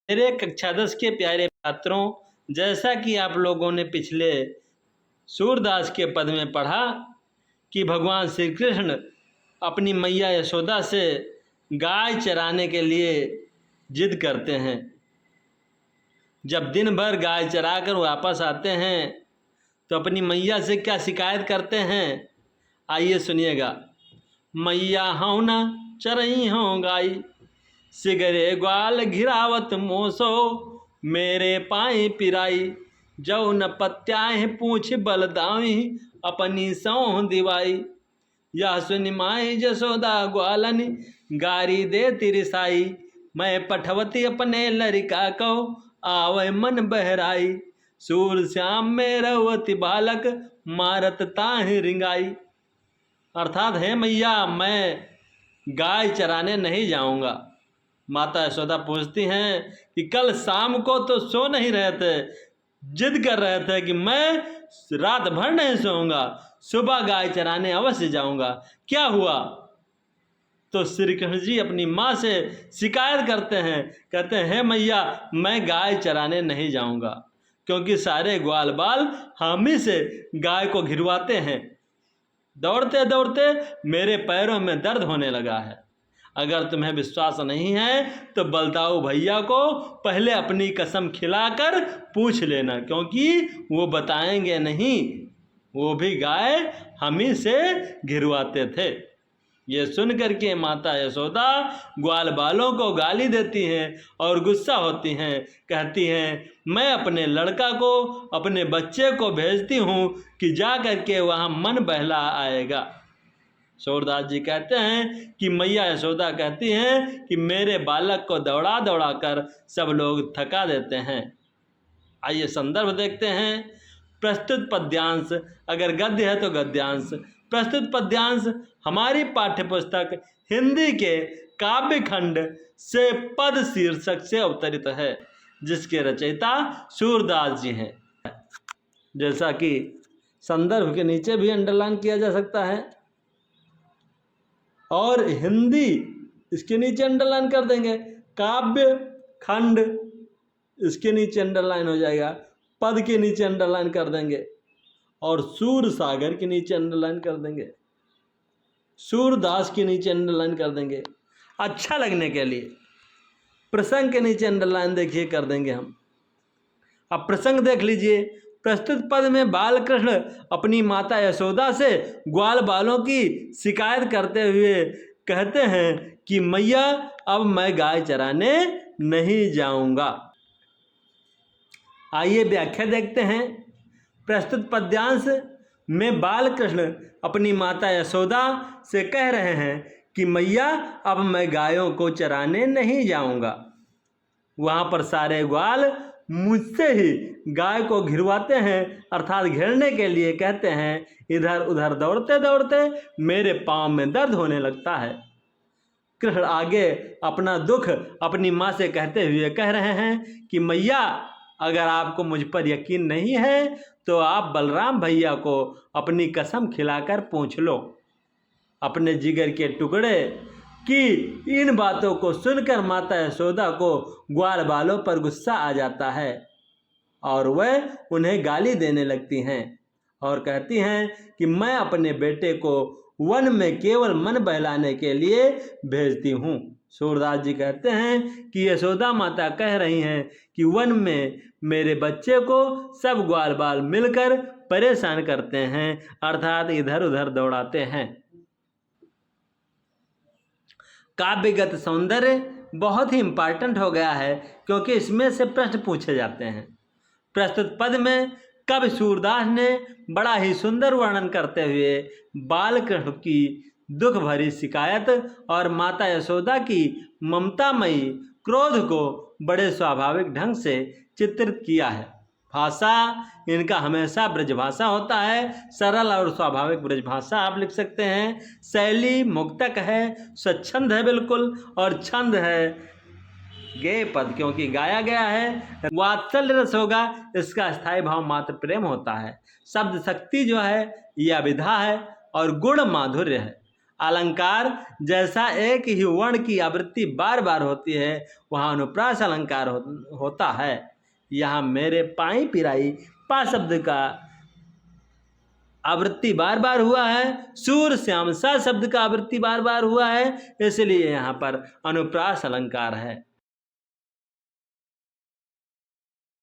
मेरे कक्षा 10 के प्यारे छात्रों, जैसा कि आप लोगों ने पिछले सूरदास के पद में पढ़ा कि भगवान श्री कृष्ण अपनी मैया यशोदा से गाय चराने के लिए जिद करते हैं। जब दिन भर गाय चराकर वापस आते हैं तो अपनी मैया से क्या शिकायत करते हैं, आइए सुनिएगा। मैया हूँ न चरई हूँ गाई, सिगरे ग्वाल घिरावत मोसो, मेरे पाई पिराई, जौ न पत्याह पूछ बलदाई, अपनी सौह दिवाई। यह सुनि माई जसोदा ग्वालन, गारी दे तिरसाई, मैं पठवती अपने लड़का को, आवे मन बहराई, सूर श्याम में रवती बालक, मारत ताहि रिंगाई। अर्थात है मैया, मैं गाय चराने नहीं जाऊंगा। माता यशोदा पूछती हैं कि कल शाम को तो सो नहीं रहे थे, जिद कर रहे थे कि मैं रात भर नहीं सोऊंगा, सुबह गाय चराने अवश्य जाऊंगा, क्या हुआ? तो श्री कृष्ण जी अपनी माँ से शिकायत करते हैं, कहते हैं मैया, मैं गाय चराने नहीं जाऊंगा क्योंकि सारे ग्वाल बाल हम ही से गाय को घिरवाते हैं। दौड़ते दौड़ते मेरे पैरों में दर्द होने लगा है। अगर तुम्हें विश्वास नहीं है तो बलदाऊ भैया को पहले अपनी कसम खिलाकर पूछ लेना, क्योंकि वो बताएंगे नहीं, वो भी गाय हम ही से घिरवाते थे। ये सुन करके माता यशोदा ग्वाल बालों को गाली देती हैं और गुस्सा होती हैं, कहती हैं मैं अपने लड़का को, अपने बच्चे को भेजती हूँ कि जा करके वहाँ मन बहला आएगा। सूरदास जी कहते हैं कि मैया यशोदा कहती हैं कि मेरे बालक को दौड़ा दौड़ा कर सब लोग थका देते हैं। आइए संदर्भ देखते हैं। प्रस्तुत पद्यांश, अगर गद्य है तो गद्यांश। प्रस्तुत पद्यांश हमारी पाठ्यपुस्तक हिंदी के काव्य खंड से पद शीर्षक से अवतरित है, जिसके रचयिता सूरदास जी हैं। जैसा कि संदर्भ के नीचे भी अंडरलाइन किया जा सकता है और हिंदी इसके नीचे अंडरलाइन कर देंगे, काव्य खंड इसके नीचे अंडरलाइन हो जाएगा, पद के नीचे अंडरलाइन कर देंगे और सूर सागर के नीचे अंडरलाइन कर देंगे, सूरदास के नीचे अंडरलाइन कर देंगे। अच्छा लगने के लिए प्रसंग के नीचे अंडरलाइन देखिए कर देंगे हम। अब प्रसंग देख लीजिए। प्रस्तुत पद में बालकृष्ण अपनी माता यशोदा से ग्वाल बालों की शिकायत करते हुए कहते हैं कि मैया, अब मैं गाय चराने नहीं जाऊंगा। आइए व्याख्या देखते हैं। प्रस्तुत पद्यांश में बालकृष्ण अपनी माता यशोदा से कह रहे हैं कि मैया, अब मैं गायों को चराने नहीं जाऊंगा। वहाँ पर सारे ग्वाल मुझसे ही गाय को घिरवाते हैं, अर्थात घेरने के लिए कहते हैं। इधर उधर दौड़ते दौड़ते मेरे पाँव में दर्द होने लगता है। कृष्ण आगे अपना दुख अपनी माँ से कहते हुए कह रहे हैं कि मैया, अगर आपको मुझ पर यकीन नहीं है तो आप बलराम भैया को अपनी कसम खिलाकर पूछ लो। अपने जिगर के टुकड़े कि इन बातों को सुनकर माता यशोदा को ग्वाल बालों पर गुस्सा आ जाता है और वह उन्हें गाली देने लगती हैं और कहती हैं कि मैं अपने बेटे को वन में केवल मन बहलाने के लिए भेजती हूँ। सूरदास जी कहते हैं कि यशोदा माता कह रही हैं कि वन में मेरे बच्चे को सब ग्वाल बाल मिलकर परेशान करते हैं, अर्थात इधर उधर दौड़ाते हैं। काव्यगत सौंदर्य बहुत ही इम्पॉर्टेंट हो गया है, क्योंकि इसमें से प्रश्न पूछे जाते हैं। प्रस्तुत पद में कवि सूरदास ने बड़ा ही सुंदर वर्णन करते हुए बालकृष्ण की दुख भरी शिकायत और माता यशोदा की ममतामयी क्रोध को बड़े स्वाभाविक ढंग से चित्रित किया है। भाषा इनका हमेशा ब्रजभाषा होता है, सरल और स्वाभाविक ब्रजभाषा आप लिख सकते हैं। शैली मुक्तक है, स्वच्छंद है बिल्कुल, और छंद है गेय पद, क्योंकि गाया गया है। वात्सल्य रस होगा, इसका स्थायी भाव मात्र प्रेम होता है। शब्द शक्ति जो है यह विधा है और गुण माधुर्य है। अलंकार जैसा एक ही वर्ण की आवृत्ति बार बार होती है वहाँ अनुप्रास अलंकार होता है। यहाँ मेरे पाई पिराई पा शब्द का आवृत्ति बार बार हुआ है, सूर श्याम सा शब्द का आवृत्ति बार बार हुआ है, इसलिए यहाँ पर अनुप्रास अलंकार है।